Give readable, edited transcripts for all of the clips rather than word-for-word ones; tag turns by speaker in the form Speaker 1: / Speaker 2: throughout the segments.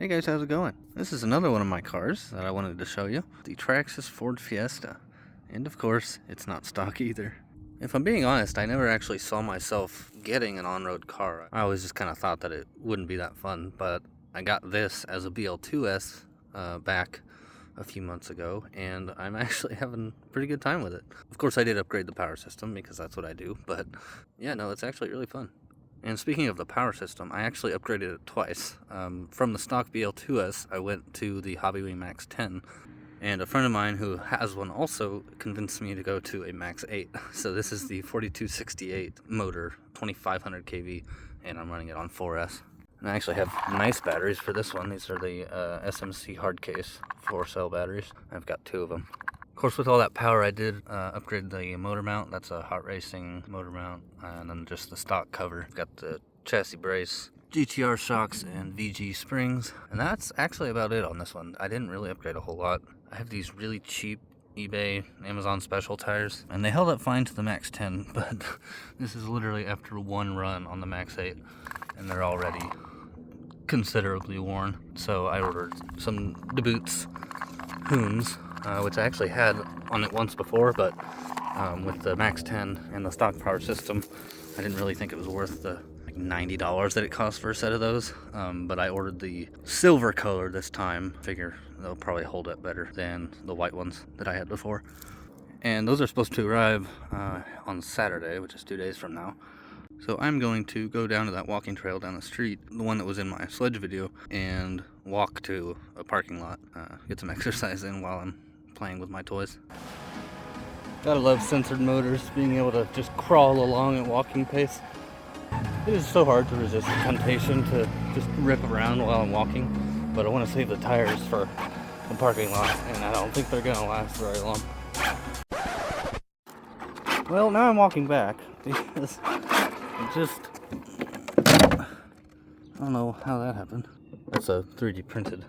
Speaker 1: Hey guys, how's it going? This is another one of my cars that I wanted to show you. The Traxxas Ford Fiesta. And of course, it's not stock either. If I'm being honest, I never actually saw myself getting an on-road car. I always just kind of thought that it wouldn't be that fun, but I got this as a BL2S back a few months ago, and I'm actually having a pretty good time with it. Of course, I did upgrade the power system because that's what I do, but yeah, no, it's actually really fun. And speaking of the power system, I actually upgraded it twice. From the stock BL2S, I went to the Hobbywing MAX8, and a friend of mine who has one also convinced me to go to a MAX8. So this is the 4268 motor, 2500 kV, and I'm running it on 4S. And I actually have nice batteries for this one. These are the SMC hardcase 4-cell batteries. I've got 2 of them. Of course, with all that power, I did upgrade the motor mount. That's a hot racing motor mount, and then just the stock cover. Got the chassis brace, GTR shocks, and VG springs, and that's actually about it on this one. I didn't really upgrade a whole lot. I have these really cheap eBay, Amazon special tires, and they held up fine to the MAX8, but this is literally after one run on the MAX8, and they're already considerably worn. So I ordered some DeBoots Hoons, which I actually had on it once before, but with the MAX8 and the stock power system, I didn't really think it was worth the like $90 that it cost for a set of those. But I ordered the silver color this time. Figure they'll probably hold up better than the white ones that I had before. And those are supposed to arrive on Saturday, which is 2 days from now. So I'm going to go down to that walking trail down the street, the one that was in my sledge video, and walk to a parking lot, get some exercise in while I'm playing with my toys. Gotta love censored motors, being able to just crawl along at walking pace. It is so hard to resist the temptation to just rip around while I'm walking, but I want to save the tires for the parking lot, and I don't think they're gonna last very long. Well, now I'm walking back because I don't know how that happened. That's a 3D printed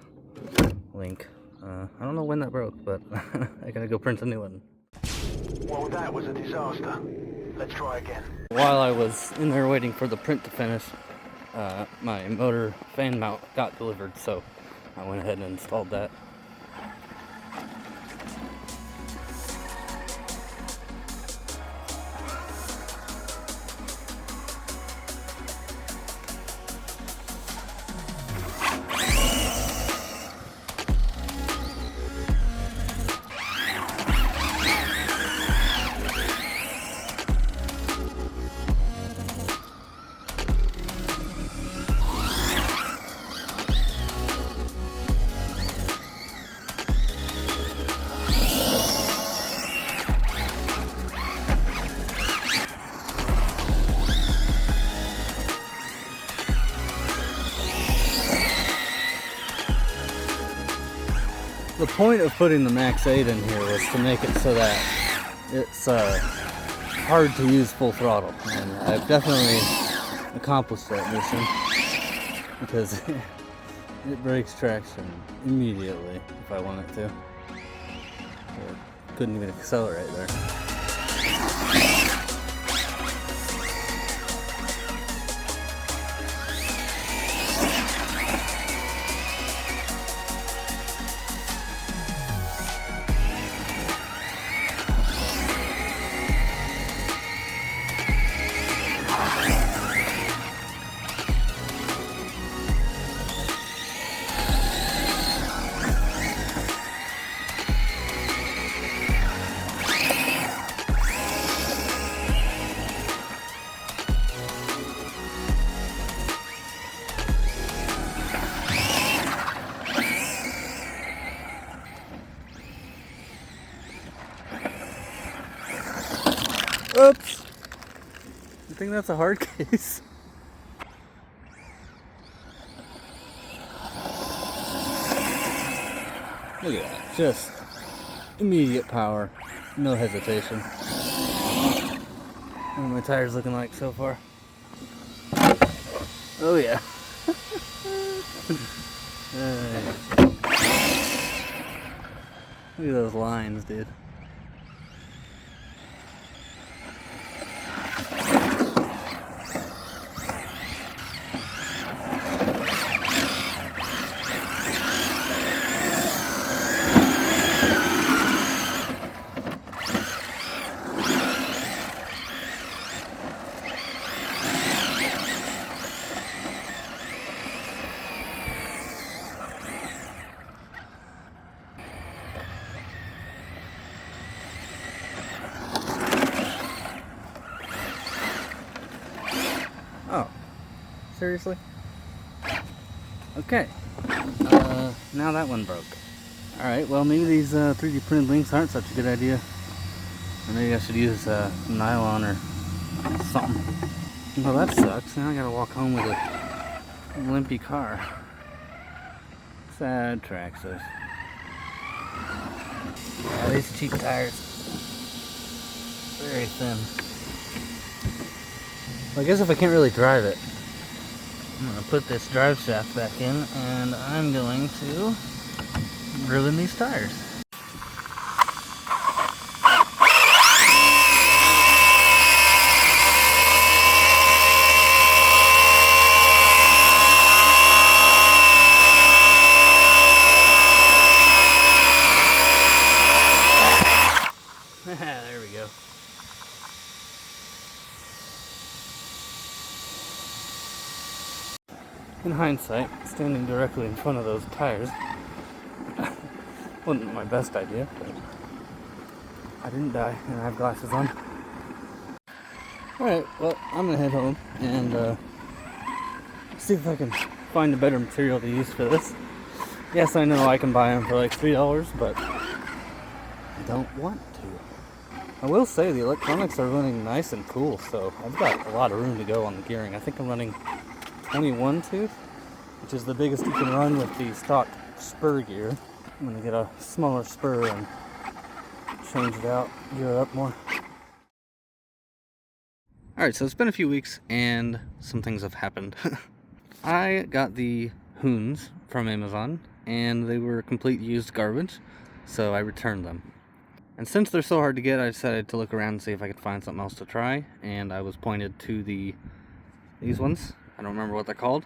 Speaker 1: link. I don't know when that broke, but I gotta go print a new one.
Speaker 2: Well, that was a disaster. Let's try again.
Speaker 1: While I was in there waiting for the print to finish, my motor fan mount got delivered, so I went ahead and installed that. The point of putting the MAX8 in here was to make it so that it's hard to use full throttle, and I've definitely accomplished that mission because it breaks traction immediately if I want it to. I couldn't even accelerate there. Oops! I think that's a hard case. Look at that. Just immediate power. No hesitation. What are my tires looking like so far? Oh yeah. Look at those lines, dude. Seriously? Okay. Now that one broke. Alright, well maybe these 3D printed links aren't such a good idea. Or maybe I should use nylon or something. Well, that sucks. Now I gotta walk home with a limpy car. Sad Traxxas. Yeah, these cheap tires. Very thin. Well, I guess if I can't really drive it, I'm gonna put this drive shaft back in and I'm going to ruin these tires. There we go. In hindsight, standing directly in front of those tires wasn't my best idea, but I didn't die and I have glasses on. Alright, well, I'm gonna head home and see if I can find a better material to use for this. Yes, I know I can buy them for like $3, but I don't want to. I will say the electronics are running nice and cool, so I've got a lot of room to go on the gearing. I think I'm running 21 tooth, which is the biggest you can run with the stock spur gear. I'm gonna get a smaller spur and change it out, gear it up more. Alright, so it's been a few weeks and some things have happened. I got the Hoons from Amazon and they were complete used garbage, so I returned them. And since they're so hard to get, I decided to look around and see if I could find something else to try, and I was pointed to these ones. I don't remember what they're called,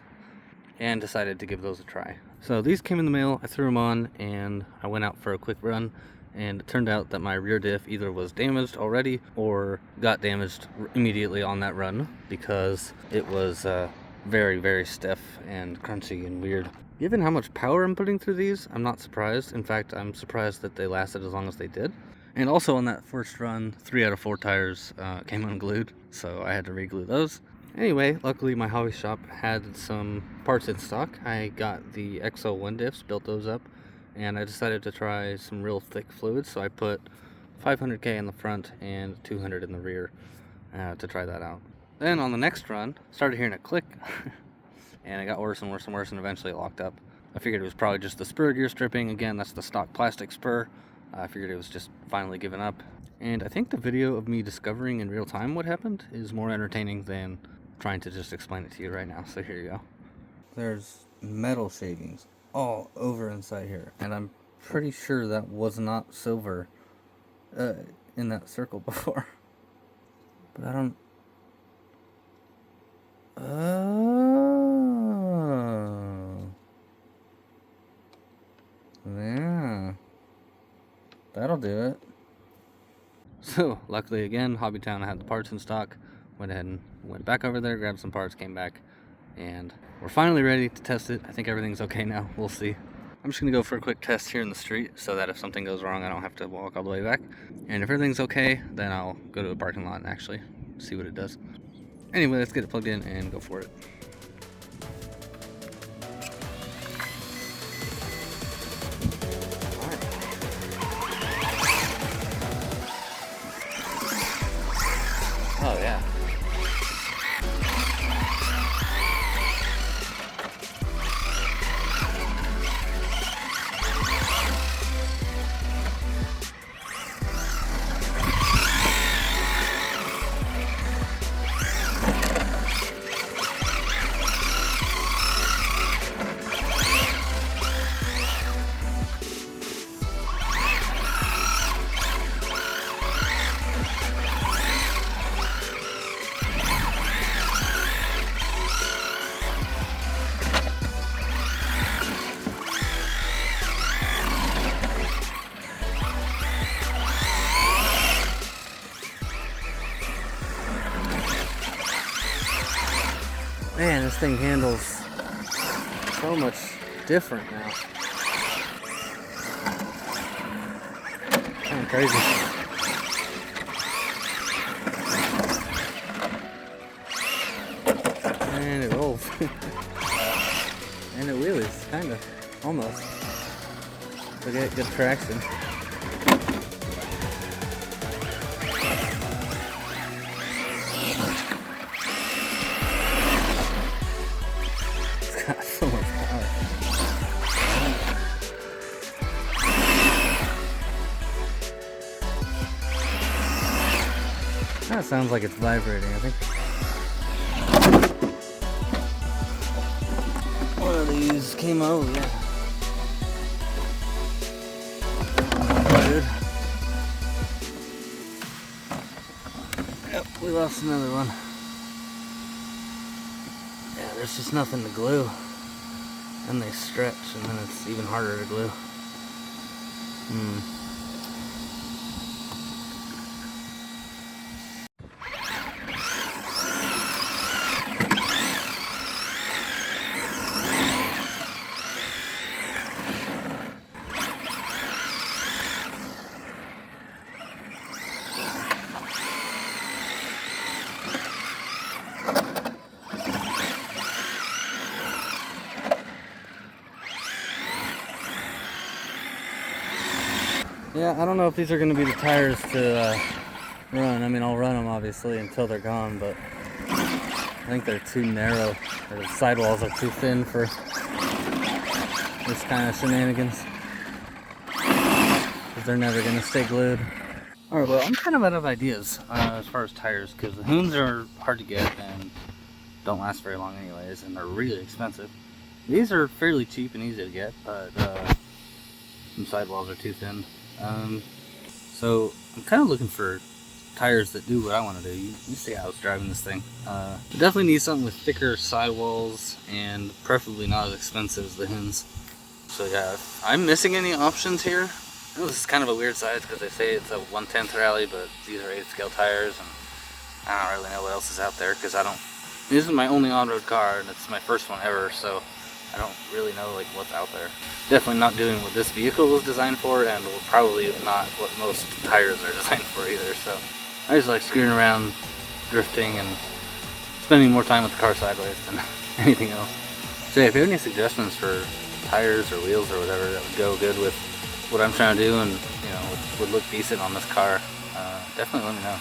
Speaker 1: and decided to give those a try. So these came in the mail, I threw them on, and I went out for a quick run, and it turned out that my rear diff either was damaged already or got damaged immediately on that run because it was very, very stiff and crunchy and weird. Given how much power I'm putting through these, I'm not surprised. In fact, I'm surprised that they lasted as long as they did. And also on that first run, 3 out of 4 tires came unglued, so I had to re-glue those. Anyway, luckily my hobby shop had some parts in stock. I got the XO1 diffs, built those up, and I decided to try some real thick fluids, so I put 500K in the front and 200 in the rear to try that out. Then on the next run, started hearing a click, and it got worse and worse and worse, and eventually it locked up. I figured it was probably just the spur gear stripping. Again, that's the stock plastic spur. I figured it was just finally giving up. And I think the video of me discovering in real time what happened is more entertaining than trying to just explain it to you right now. So here you go. There's metal shavings all over inside here. And I'm pretty sure that was not silver in that circle before. But I don't... Oh. Yeah. That'll do it. So, luckily again, Hobbytown had the parts in stock. Went ahead and went back over there, grabbed some parts, came back, and we're finally ready to test it. I think everything's okay now. We'll see. I'm just gonna go for a quick test here in the street so that if something goes wrong, I don't have to walk all the way back. And if everything's okay, then I'll go to a parking lot and actually see what it does. Anyway, let's get it plugged in and go for it. Oh yeah. Man, this thing handles so much different now. Kind of crazy. And it rolls. kinda. Almost. So get good traction. It's got so much power. That sounds like it's vibrating, I think. One of these came out, yeah. Good. Yep, we lost another one. Yeah, there's just nothing to glue. And they stretch, and then it's even harder to glue. Yeah, I don't know if these are going to be the tires to run. I mean, I'll run them obviously until they're gone, but I think they're too narrow. Or the sidewalls are too thin for this kind of shenanigans. Because they're never going to stay glued. Alright, well, I'm kind of out of ideas as far as tires, because the Hoons are hard to get and don't last very long anyways, and they're really expensive. These are fairly cheap and easy to get, but some sidewalls are too thin. So I'm kind of looking for tires that do what I want to do. You see how I was driving this thing. I definitely need something with thicker sidewalls and preferably not as expensive as the Hoons. So yeah, if I'm missing any options here. I know this is kind of a weird size because they say it's a 1/10 Rally, but these are 8 scale tires, and I don't really know what else is out there because this is my only on-road car and it's my first one ever, so I don't really know like what's out there. Definitely not doing what this vehicle was designed for, and probably not what most tires are designed for either. So I just like screwing around, drifting, and spending more time with the car sideways than anything else. So yeah, if you have any suggestions for tires or wheels or whatever that would go good with what I'm trying to do and would look decent on this car, definitely let me know.